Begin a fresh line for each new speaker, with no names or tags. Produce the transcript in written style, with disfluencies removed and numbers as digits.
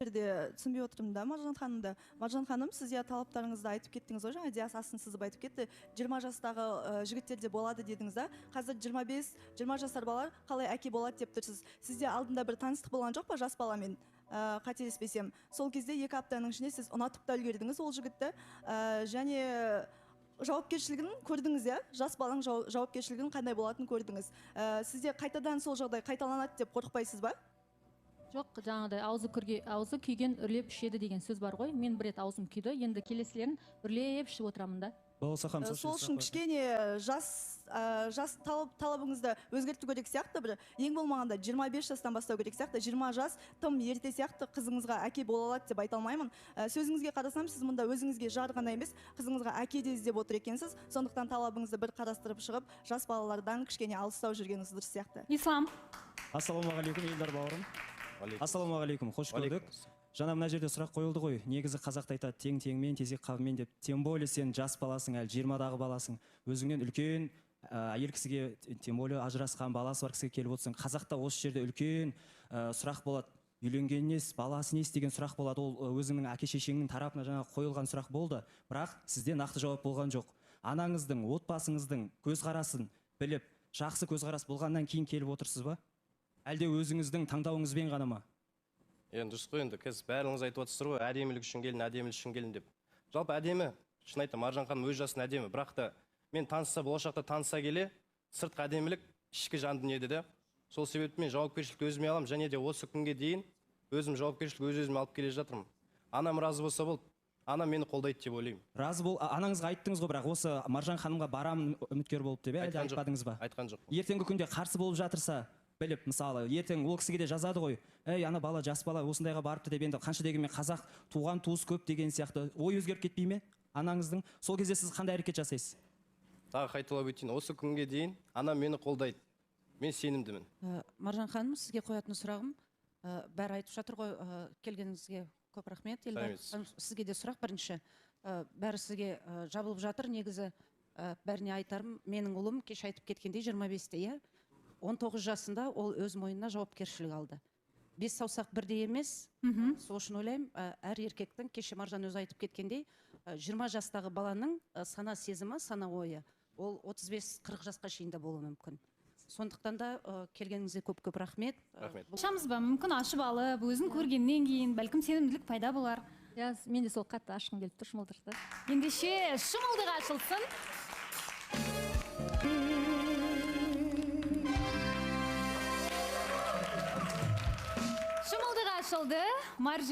бірде түсінбей отырмын да Маржан ханымды. Маржан ханым, сіз талаптарыңызды айтып кеттіңіз ғой, жаңа Диасын сызып айтып кетті. 20 жастағы жігіттерде болады дедіңіз да. Қазір 25-20 жастар балалар қалай әке болады деп тұрсыз. Сізде алдында бір таныстық болған жоқ па жас баламен? Қателеспесем. Сол кезде 2 аптаның ішінде сіз ұнатып та үлгердіңіз ол жігітті. Және жауапкершілігін көрдіңіз, жас баланың жауапкершілігін қандай болатынын көрдіңіз. Сізде қайтадан сол жағдай қайталанады деп қорықпайсыз ба?
Жоқ, жаңағыдай аузы күйген үрлеп ішеді деген сөз бар ғой. Мен бір рет аузым күйді, енді келесілерін үрлеп ішіп отырамын да.
Сол үшін кішкене жас талабыңызды өзгерту керек сияқты, бір ең болмағанда 25 жастан бастау керек сияқты, 20 жас тым ерте сияқты қызыңызға әке бола алады деп айта алмаймын. Сөзіңізге қарасам, сіз мұнда өзіңізге жар ғана емес, қызыңызға әке де іздеп отыр екенсіз. Сондықтан талабыңызды бір қарастырып шығып, жас балалардан кішкене алыстау жүргеніңіз дұрыс сияқты.
Ислам.
Ассалаумағалейкум, елдар бауырым. Ассалаумағалейкум, қош көрдік. Жаңа мына жерде сұрақ қойылды ғой, негізі қазақта айтады тең-теңмен, тезек қабымен деп. Тем более сен жас баласың, әлі 20-дағы баласың. Өзіңнен үлкен әйел кісіге, тем более ажырасқан баласы бар кісіге келіп отырсың. Қазақта осы жерде үлкен сұрақ болады. Үйленген нес, баласы нес деген сұрақ болады. Ол өзіңнің әке-шешеңнің тарапына жаңа қойылған сұрақ болды. Бірақ сізде нақты жауап болған жоқ. Анаңыздың, отбасыңыздың көзқарасын біліп, жақсы көзқарас болғаннан кейін келіп отырсыз ба? Әлде өзіңіздің таңдауыңызбен ғана ма?
Енді дұрыс қой, енді қазір бәріңіз айтып отырсыздар ғой, әдемілік үшін келін, әдемілік үшін келін деп. Жалпы әдемі, шын айтам, Маржан ханым өз жасын әдемі, бірақ та мен болашақта таныса келе, сыртқы әдемілік ішкі жан дүниеде де. Сол себепті мен жауапкершілікті өзіме аламын, және де осы күнге дейін өзім жауапкершілік өзіме алып келе жатырмын. Анам разы болса болды, анам мені қолдайды деп ойлаймын.
Разы бол, анаңызға айттыңыз ғой, бірақ осы Маржан ханымға барамын үміткер болып деп, әлде айтпадыңыз ба?
Айтқан жоқ.
Ертеңгі күнде қарсы болып жатырса, біліп, мысалы, ертең ол кісіге де жазады ғой, ана бала, жас бала осындайға барыпты деп, енді қанша дегенмен қазақ туған туыс көп деген сияқты ой өзгеріп кетпей ме анаңыздың? Сол кезде сіз қандай әрекет жасайсыз?
Тағы қайталап өтейін, осы күнге дейін анам мені қолдайды. Мен сенімдімін.
Маржан ханым, сізге қоятын сұрағым, бәрі айтып жатыр ғой, келгеніңізге көп рахмет. Сізге де сұрақ бірінші. Бәрі сізге жабылып жатыр, негізі бәріне айтарым, менің ұлым кеш айтып кеткенде 25-те, 19 жасында ол өз мойнына жауапкершілік алды. 5 саусақ бірдей емес, сол үшін ойлаймын, әр еркектің, кеше Маржан өзі айтып кеткендей, 20 жастағы баланың сана сезімі, сана ойы, ол 35-40 жасқа шейінде болуы мүмкін. Сондықтан да келгеніңізге көп рахмет.
Ашамыз ба, мүмкін ашып алып, өзін көргеннен кейін, бәлкім сенімділік пайда болар.
Мен де сол қатты ашқым келіп тұр, шымылдырды.
Ендеше шымылдық ашылсын. Шымылдық ашылды.